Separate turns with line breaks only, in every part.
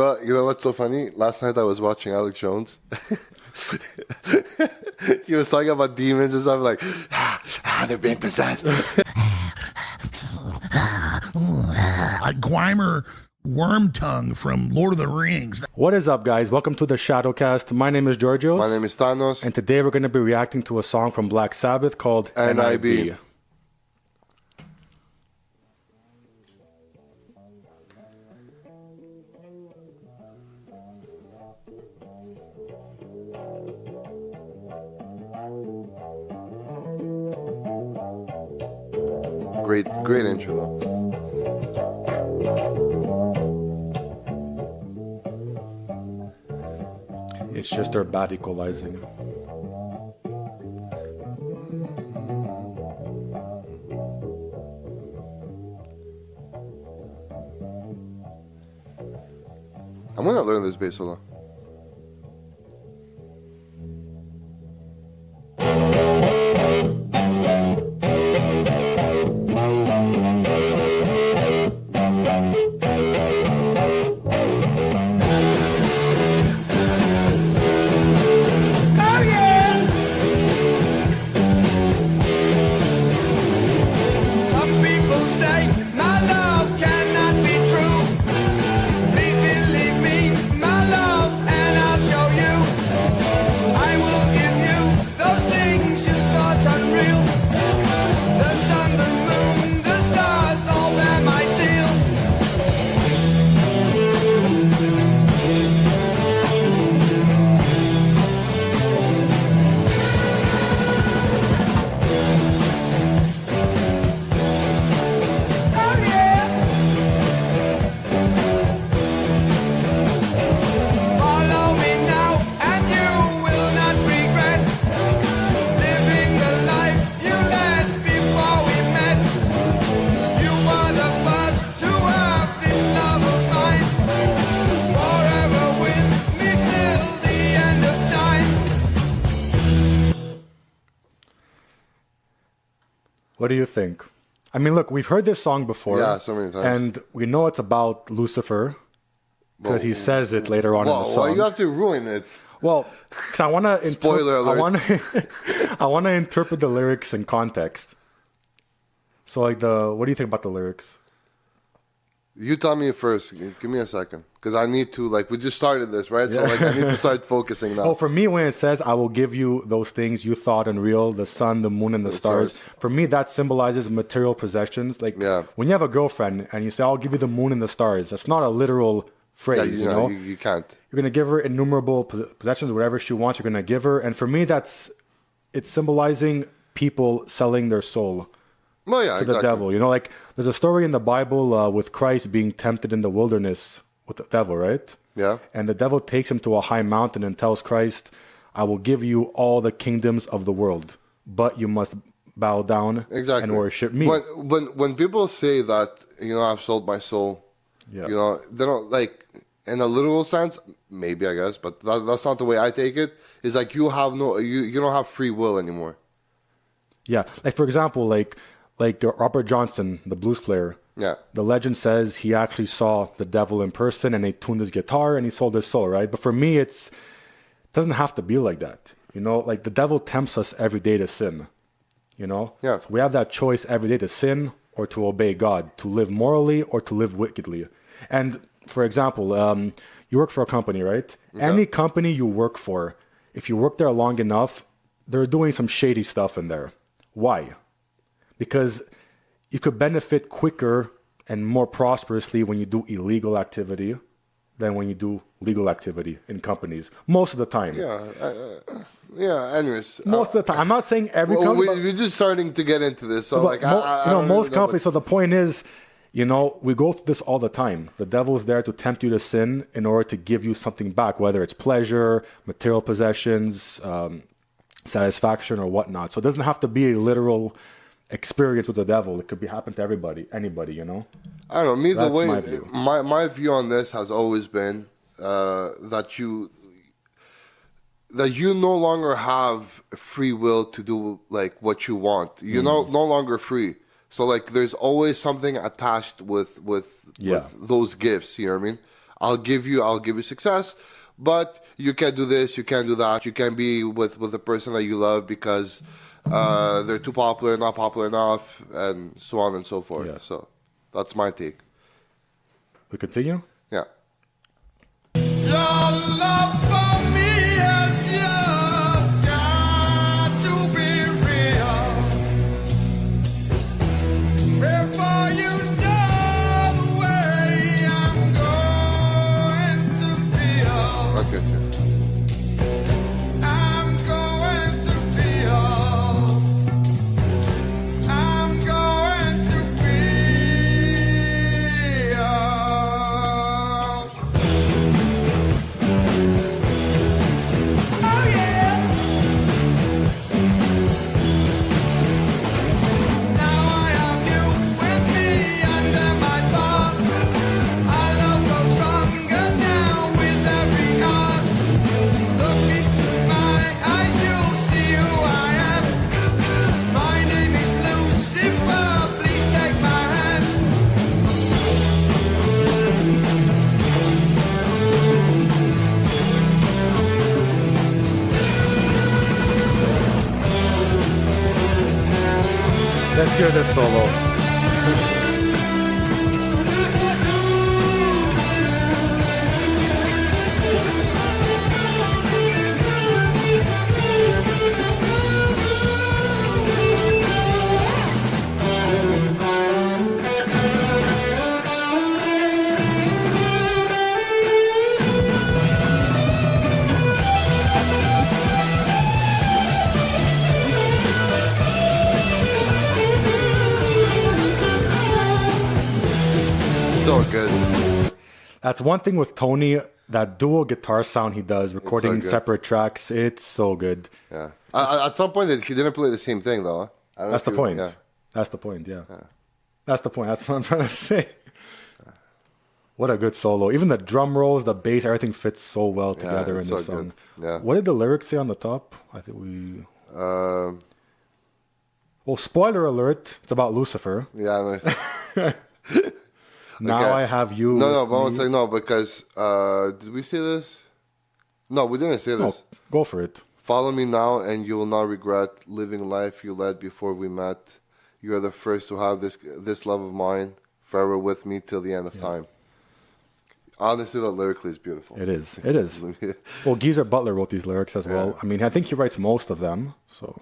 But you know what's so funny? Last night I was watching Alex Jones. He was talking about demons and stuff like, they're being possessed.
Like Gwymer Wormtongue from Lord of the Rings.
What is up, guys? Welcome to the Shadowcast. My name is Georgios.
My name is Thanos.
And today we're going to be reacting to a song from Black Sabbath called
N.I.B. Great intro though.
It's just their bad equalizing.
I'm gonna learn this bass solo.
What do you think? I mean, look, we've heard this song before.
Yeah, so many times.
And we know it's about Lucifer because he says it later on in the song.
Why you have to ruin it?
Well, because I want to...
Spoiler alert.
I want to interpret the lyrics in context. So, like, what do you think about the lyrics?
You tell me first. Give me a second. Because I need to, we just started this, right? Yeah. So, I need to start focusing now.
Oh, for me, when it says, I will give you those things you thought unreal, the sun, the moon, and the stars. For me, that symbolizes material possessions. Like, when you have a girlfriend and you say, I'll give you the moon and the stars, that's not a literal phrase, you know?
You can't.
You're going to give her innumerable possessions, whatever she wants, you're going to give her. And for me, it's symbolizing people selling their soul.
Well, yeah,
to the devil. You know, like there's a story in the Bible with Christ being tempted in the wilderness with the devil, right?
Yeah.
And the devil takes him to a high mountain and tells Christ, I will give you all the kingdoms of the world, but you must bow down and worship me.
When people say that, I've sold my soul, they don't, in a literal sense, maybe, I guess, but that's not the way I take it. It's like you don't have free will anymore.
Yeah. Like, for example, like Robert Johnson, the blues player.
Yeah.
The legend says he actually saw the devil in person and he tuned his guitar and he sold his soul, right? But for me, it doesn't have to be like that. You know, like the devil tempts us every day to sin, you know?
Yeah.
So we have that choice every day to sin or to obey God, to live morally or to live wickedly. And for example, you work for a company, right? Okay. Any company you work for, if you work there long enough, they're doing some shady stuff in there. Why? Because you could benefit quicker and more prosperously when you do illegal activity than when you do legal activity in companies. Most of the time.
Yeah, anyways.
Most of the time. I'm not saying every company.
We're just starting to get into this. So,
most companies. So the point is, we go through this all the time. The devil is there to tempt you to sin in order to give you something back, whether it's pleasure, material possessions, satisfaction, or whatnot. So it doesn't have to be a literal experience with the devil. It could happen to anybody,
I don't know. Me,
that's
the way
my view.
My view on this has always been that you no longer have free will to do what you want. You're no longer free. So there's always something attached with those gifts. You know what I mean? I'll give you success, but you can't do this, you can't do that, you can't be with the person that you love because they're too popular, not popular enough, and so on and so forth.
Yeah.
So that's my take.
We continue?
Yeah.
Your love for me has just got to be real. Before you know the way I'm going to feel.
Okay, sir.
I'm going to feel. I'm going to feel. Oh yeah. Now I have you with me under my thumb. Our love grows stronger now with every hour. Look into my eyes, you'll see who I am. My name is Lucifer. Please take my hand.
Let's hear this solo.
So good.
That's one thing with Tony, that dual guitar sound he does, recording
good.
separate tracks. It's so good.
Yeah. At some point, he didn't play the same thing though. Huh? I don't know
That's
if
the
you-
point.
Yeah.
That's the point, yeah. That's the point. That's what I'm trying to say. What a good solo. Even the drum rolls, the bass, everything fits so well together in
it's
this
so
song.
good. Yeah.
What did the lyrics say on the top? I think we...
Um,
Well, spoiler alert, it's about Lucifer.
yeah. No.
Now
Okay.
I have you.
No,
with
but I would
me.
say no because did we say this? No, we didn't say
No,
this.
go for it.
Follow me now, and you will not regret living life you led before we met. You are the first to have this love of mine forever with me till the end of time. Honestly, that lyrically is beautiful.
It is. It is. Well, Geezer Butler wrote these lyrics as well. I mean, I think he writes most of them. So,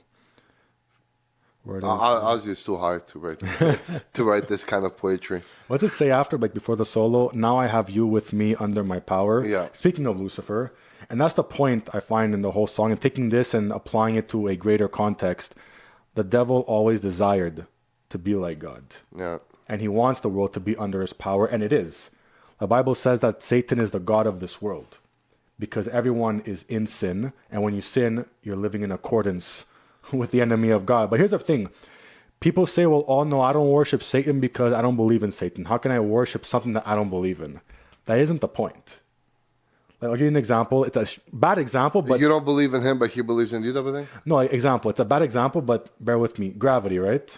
where it is.
Ozzy is too hard to write to write this kind of poetry.
What's it say after, like before the solo? Now I have you with me under my power.
Yeah.
Speaking of Lucifer, and that's the point I find in the whole song, and taking this and applying it to a greater context. The devil always desired to be like God.
Yeah,
And he wants the world to be under his power, and it is. The Bible says that Satan is the god of this world because everyone is in sin, and when you sin, you're living in accordance with the enemy of God. But here's the thing. People say, well, oh no, I don't worship Satan because I don't believe in Satan. How can I worship something that I don't believe in? That isn't the point. Like, I'll give you an example. It's a bad example, but...
you don't believe in him, but he believes in you, type of thing.
No, example. It's a bad example, but bear with me. Gravity, right?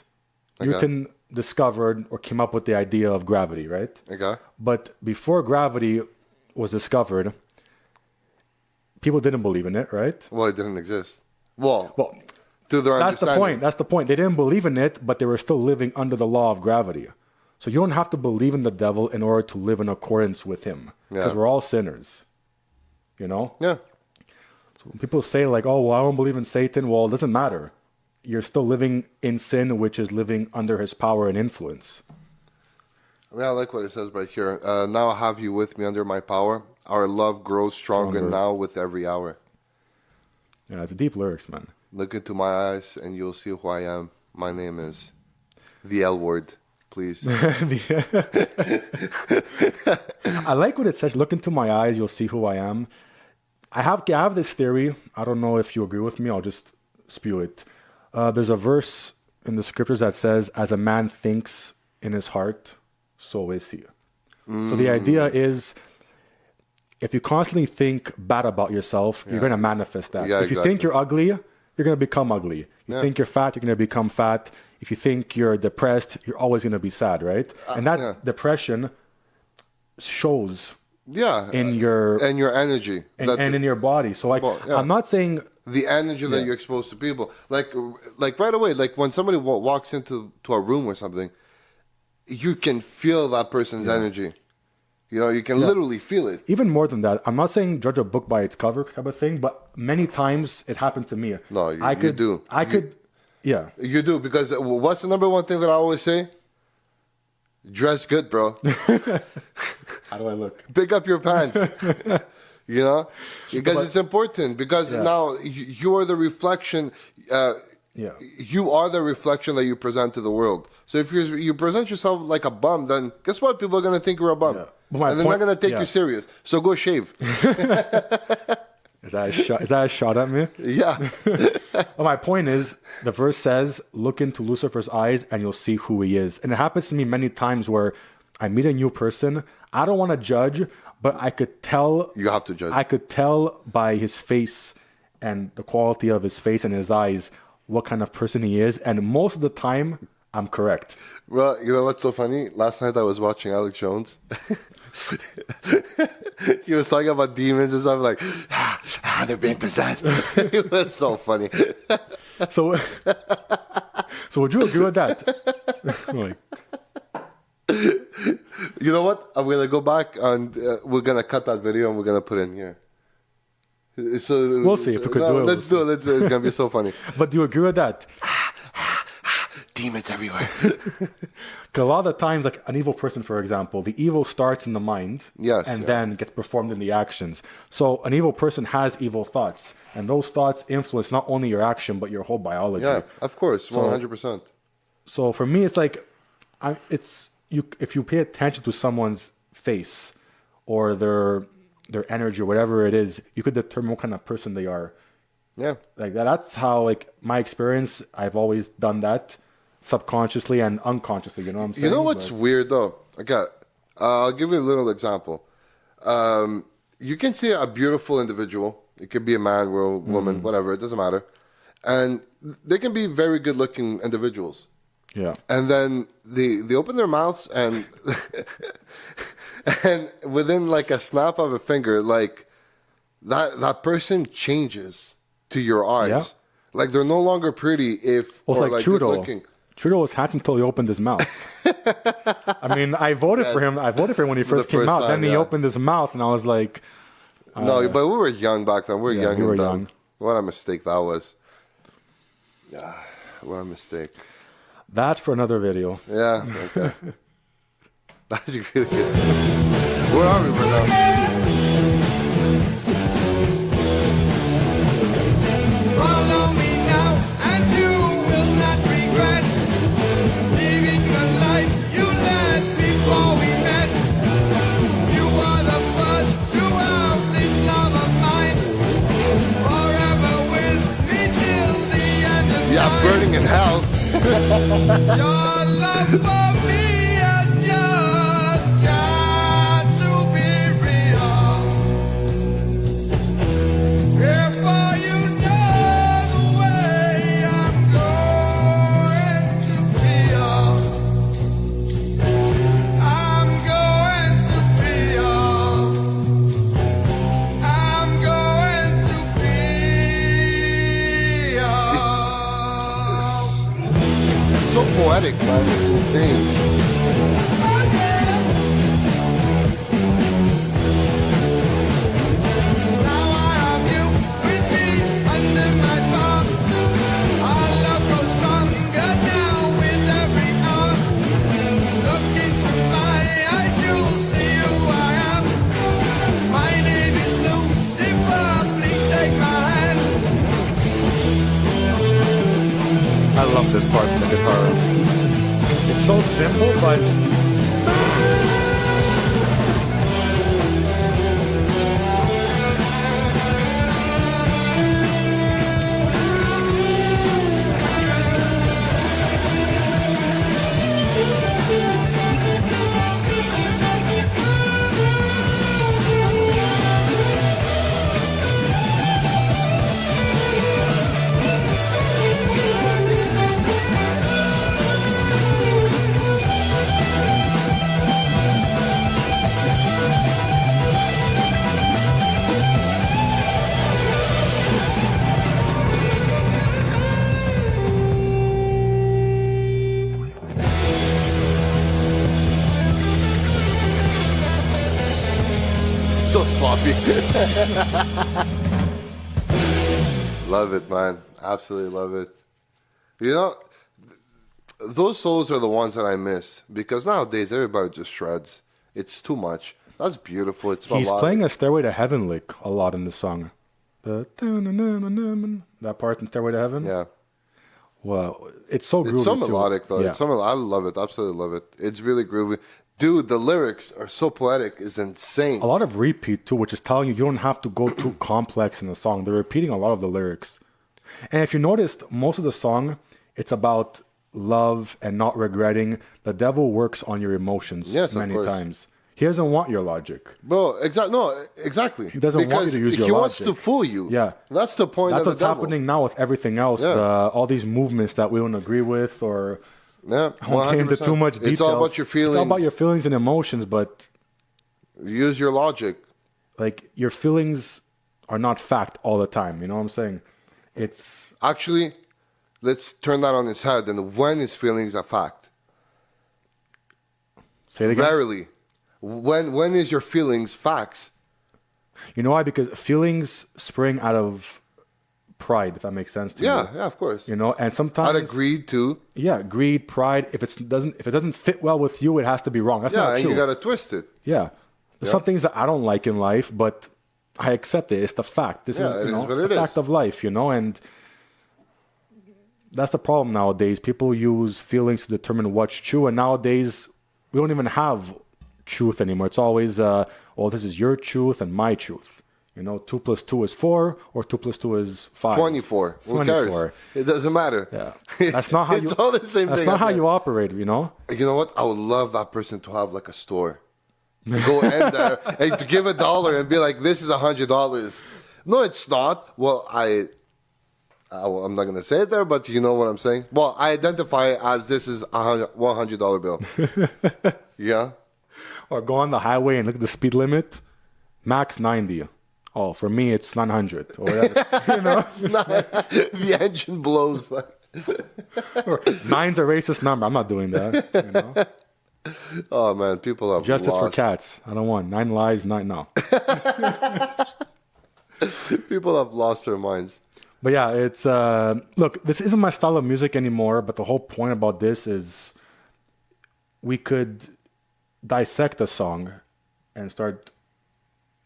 Newton discovered or came up with the idea of gravity, right?
Okay.
But before gravity was discovered, people didn't believe in it, right?
Well, it didn't exist. Well,
Well,
to their
that's the
understanding.
point. That's the point. They didn't believe in it, but they were still living under the law of gravity. So you don't have to believe in the devil in order to live in accordance with him, because
Yeah.
we're all sinners. You know?
Yeah.
When people say like, "Oh, well, I don't believe in Satan," well, it doesn't matter. You're still living in sin, which is living under his power and influence.
I mean, I like what it says right here. Now have you with me under my power. Our love grows stronger now with every hour.
Yeah, it's deep lyrics, man.
Look into my eyes and you'll see who I am. My name is the L word, please.
I like what it says. Look into my eyes, you'll see who I am. I have this theory. I don't know if you agree with me. I'll just spew it. There's a verse in the scriptures that says, "As a man thinks in his heart, so is he." So the idea is, if you constantly think bad about yourself, you're going to manifest that.
Yeah,
If you think you're ugly, you're going to become ugly. You think you're fat, you're going to become fat. If you think you're depressed, you're always going to be sad, right? And that depression shows
Yeah.
in your
and your energy.
and in your body. So like,
Well, yeah.
I'm not saying
The energy that you're exposed to people. Like right away, like when somebody walks into a room or something, you can feel that person's energy. You know, you can literally feel it.
even more than that. I'm not saying judge a book by its cover type of thing, but many times it happened to me.
No, you do.
Yeah.
You do, because what's the number one thing that I always say? Dress good, bro.
How do I look?
Pick up your pants. You know? Because it's important. Because now you are the reflection. You are the reflection that you present to the world. So if you present yourself like a bum, then guess what? People are going to think you're a bum.
Yeah.
And they're not going to take you serious. So go shave.
Is that a shot at me?
Yeah.
Well, my point is, the verse says, look into Lucifer's eyes and you'll see who he is. And it happens to me many times where I meet a new person. I don't want to judge, but I could tell.
You have to judge.
I could tell by his face and the quality of his face and his eyes what kind of person he is. And most of the time, I'm correct.
Well, you know what's so funny? Last night I was watching Alex Jones. He was talking about demons and stuff, like, they're being possessed. It was so funny.
So would you agree with that? Like,
you know what? I'm going to go back and we're going to cut that video and we're going to put it in here. So
we'll see if we could do it.
Let's do it. It's going to be so funny.
But do you agree with that?
Demons everywhere.
Because a lot of the times, like an evil person, for example, the evil starts in the mind, and then gets performed in the actions. So an evil person has evil thoughts, and those thoughts influence not only your action but your whole biology.
Yeah, of course, 100%.
So for me, it's like, if you pay attention to someone's face or their energy or whatever it is, you could determine what kind of person they are.
Yeah,
like that. That's how, like, my experience. I've always done that. Subconsciously and unconsciously, you know what I'm saying?
You know what's weird though? I'll give you a little example. You can see a beautiful individual. It could be a man or a woman, whatever. It doesn't matter. And they can be very good-looking individuals.
Yeah.
And then they open their mouths and and within like a snap of a finger, like that person changes to your eyes.
Yeah.
Like they're no longer pretty
or like Trudeau.
good-looking.
Trudeau was happy until he opened his mouth. I mean, I voted for him. I voted for him when he first came out. Then he opened his mouth, and I was like,
no, but we were young back then. We were young and dumb.
Young.
What a mistake that was. Yeah, what a mistake.
That's for another video.
Yeah, okay. That's really good. Where are we right now?
Follow me now, and you will not regret living the life you led before we met. You are the first to have this love of mine, forever with me till the end of time.
Yeah, burning in hell.
Your love for me has just got to be real. Therefore, you know the way I'm going to feel. I'm going to feel. I'm going to feel.
So poetic, man. It's insane.
Now I have you with me under my thumb. Our love grows stronger now with every hour. Look into my eyes, you'll see who I am. My name is Lucifer, please take my hand.
I love this part of the guitar. It's so simple, but
so sloppy. Love it, man. Absolutely love it. You know, those solos are the ones that I miss because nowadays everybody just shreds. It's too much. That's beautiful. It's
He's
melodic.
playing a Stairway to Heaven lick a lot in the song. That part in Stairway to Heaven?
Yeah.
Well, it's so groovy.
It's so
too.
melodic, though.
Yeah.
It's so I love it. Absolutely love it. It's really groovy. Dude, the lyrics are so poetic. It's insane.
A lot of repeat, too, which is telling you don't have to go too complex in the song. They're repeating a lot of the lyrics. And if you noticed, most of the song, it's about love and not regretting. The devil works on your emotions many times. He doesn't want your logic.
Bro, exactly.
He doesn't want you to use your
he
logic.
wants to fool you.
Yeah.
That's the point
That's
of the
what's
devil.
happening now with everything else.
Yeah.
All these movements that we don't agree with or
Yeah,
I won't get into
100%.
too much detail.
It's all about your feelings.
It's all about your feelings and emotions, but
Use your logic.
like your feelings are not fact all the time. You know what I'm saying? It's
Actually, let's turn that on its head. And when is feelings a fact?
say it again.
Rarely. When is your feelings facts?
You know why? Because feelings spring out of pride, if that makes sense to you.
Yeah, of course.
You know, and sometimes
I'd agree to.
yeah, greed, pride. If it doesn't fit well with you, it has to be wrong. That's
Yeah,
not
and
true.
you gotta twist it.
Yeah. There's some things that I don't like in life, but I accept it. It's the fact. This
Yeah,
is,
it
you know,
is what
it's
it
the
is.
fact of life, you know, and that's the problem nowadays. People use feelings to determine what's true, and nowadays we don't even have truth anymore. It's always, well, this is your truth and my truth. You know, 2 + 2 is 4, or 2 + 2 is 5.
24. Who cares? It doesn't matter.
Yeah. That's not how
it's
you.
all the same
That's
thing.
not how you operate. You know.
You know what? I would love that person to have like a store. To go in there and to give $1 and be like, this is $100. No, it's not. Well, I'm not going to say it there, but you know what I'm saying? Well, I identify as this is a $100 bill. Yeah?
Or go on the highway and look at the speed limit. Max 90. Oh, for me, it's 900 or whatever. You know?
It's not, the engine blows.
Or 9's a racist number. I'm not doing that. You know?
Oh, man, people have
Justice
lost.
for cats. I don't want 9 lives, 9 no.
People have lost their minds.
But yeah, it's look, this isn't my style of music anymore, but the whole point about this is we could dissect a song and start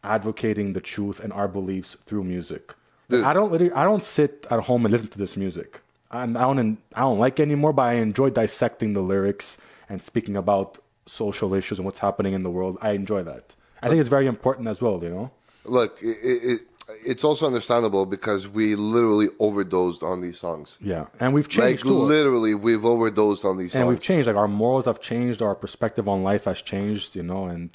advocating the truth and our beliefs through music.
Dude.
I don't sit at home and listen to this music. I don't like it anymore, but I enjoy dissecting the lyrics and speaking about social issues and what's happening in the world. I enjoy that. I think it's very important as well, you know?
Look, it's also understandable because we literally overdosed on these songs.
Yeah. And we've
Like,
changed too.
literally, we've overdosed on these songs.
And we've changed. Like, our morals have changed. Our perspective on life has changed, you know? And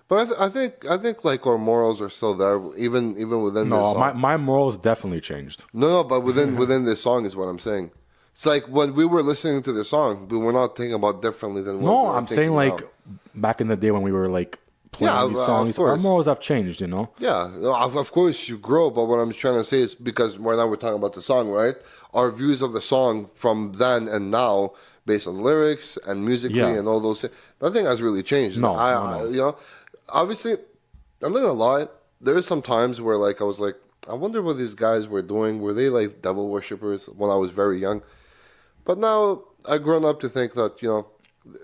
But I think like our morals are still there, even within this
no,
song.
my morals definitely changed.
No, but within this song is what I'm saying. It's like when we were listening to the song, we were not thinking about differently than what
No,
we're
I'm
thinking
saying like
now.
back in the day when we were like playing
Yeah,
these
of
songs, our
course.
morals have changed, you know?
Yeah, no, of course you grow, but what I'm trying to say is because right now we're talking about the song, right? Our views of the song from then and now, based on lyrics and musically
Yeah.
and all those things, nothing has really changed.
No,
I you know, obviously, I'm not gonna lie. There is some times where like I was like, I wonder what these guys were doing. Were they like devil worshippers when I was very young? But now I've grown up to think that, you know,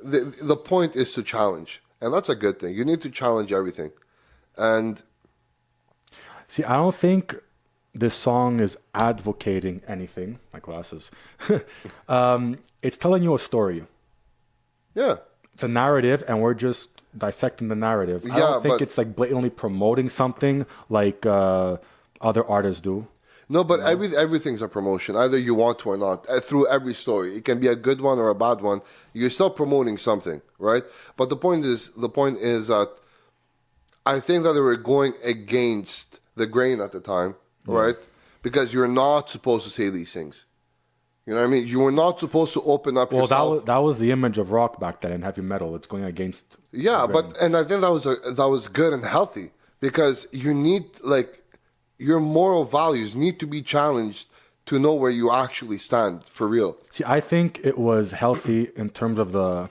the point is to challenge. And that's a good thing. You need to challenge everything. And
See, I don't think this song is advocating anything. My glasses. It's telling you a story.
yeah,
It's a narrative, and we're just dissecting the narrative. I
Yeah,
don't think
but-
it's like blatantly promoting something like other artists do.
no, but everything's a promotion. Either you want to or not. Through every story. It can be a good one or a bad one. You're still promoting something, right? But the point is that I think that they were going against the grain at the time, right? Because you're not supposed to say these things. You know what I mean? You were not supposed to open up
Well,
yourself.
that was the image of rock back then in heavy metal. It's going against.
Yeah,
the
but and I think that was good and healthy because you need like your moral values need to be challenged to know where you actually stand for real.
See, I think it was healthy in terms of the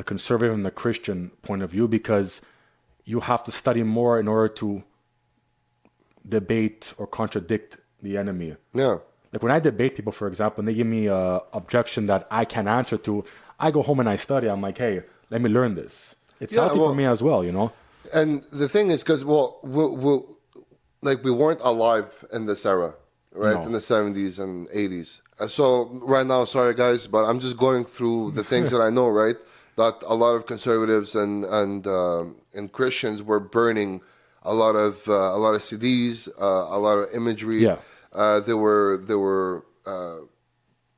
conservative and the Christian point of view because you have to study more in order to debate or contradict the enemy.
Yeah.
Like when I debate people, for example, and they give me a objection that I can't answer to, I go home and I study. I'm like, hey, let me learn this. It's healthy for me as well, you know?
And the thing is, because, we weren't alive in this era, right?
No.
In the 70s and 80s. So right now, sorry guys, but I'm just going through the things that I know, right? That a lot of conservatives and Christians were burning a lot of CDs, a lot of imagery.
Yeah.
They were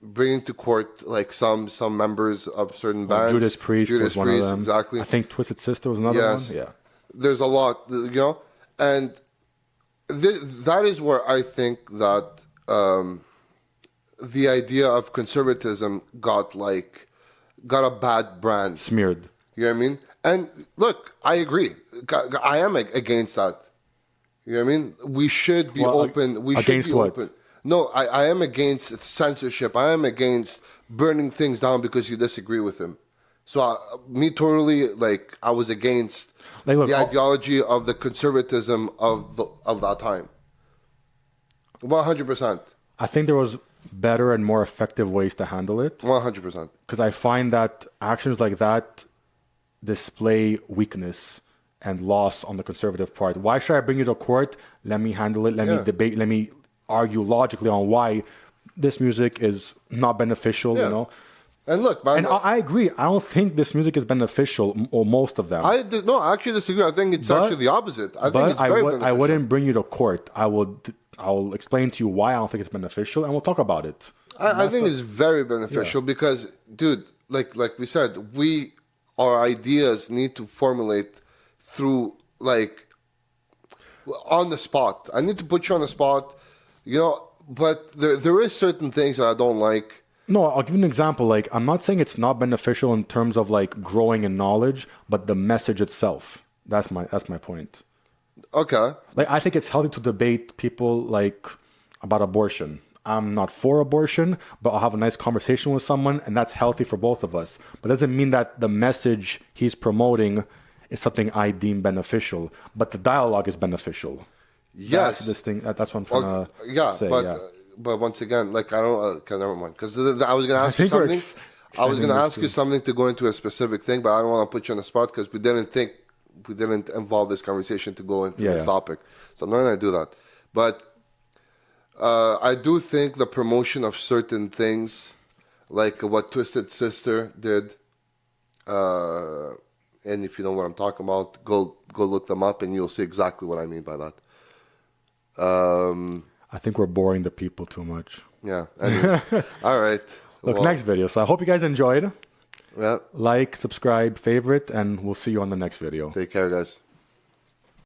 bringing to court like some members of certain bands.
Judas Priest was one of them.
Exactly.
I think Twisted Sister was another one. Yeah.
There's a lot, you know, and that is where I think that the idea of conservatism got a bad brand.
Smeared.
You know what I mean? And look, I agree. I am against that. You know what I mean? We should be open. We should
against
be
what?
open. No, I am against censorship. I am against burning things down because you disagree with him. So me totally, I was against the ideology of the conservatism of that time. 100%.
I think there was better and more effective ways to handle it.
100%.
Because I find that actions like that display weakness and loss on the conservative part. Why should I bring you to court? Let me handle it. Let me debate. Let me argue logically on why this music is not beneficial, you know?
And look, man.
And I agree. I don't think this music is beneficial, or most of them.
I actually disagree. I think it's actually the opposite. I think it's very beneficial.
I wouldn't bring you to court. I'll explain to you why I don't think it's beneficial, and we'll talk about it.
I think it's very beneficial because, dude, like we said, our ideas need to formulate through, on the spot. I need to put you on the spot, you know, but there is certain things that I don't like.
No, I'll give you an example. I'm not saying it's not beneficial in terms of growing in knowledge, but the message itself. That's my point.
Okay.
I think it's healthy to debate people about abortion. I'm not for abortion, but I'll have a nice conversation with someone, and that's healthy for both of us. But it doesn't mean that the message he's promoting is something I deem beneficial, but the dialogue is beneficial.
Yes.
That's what I'm trying to say.
But once again, I don't. Okay, never mind. Because I was going to ask you something. I was going to ask you something to go into a specific thing, but I don't want to put you on the spot because we didn't involve this conversation to go into this topic. So I'm not going to do that. But I do think the promotion of certain things, like what Twisted Sister did, and if you know what I'm talking about, go look them up and you'll see exactly what I mean by that.
I think we're boring the people too much.
Yeah. Anyways. All right.
Look, next video. So I hope you guys enjoyed.
Yeah.
Like, subscribe, favorite, and we'll see you on the next video.
Take care, guys.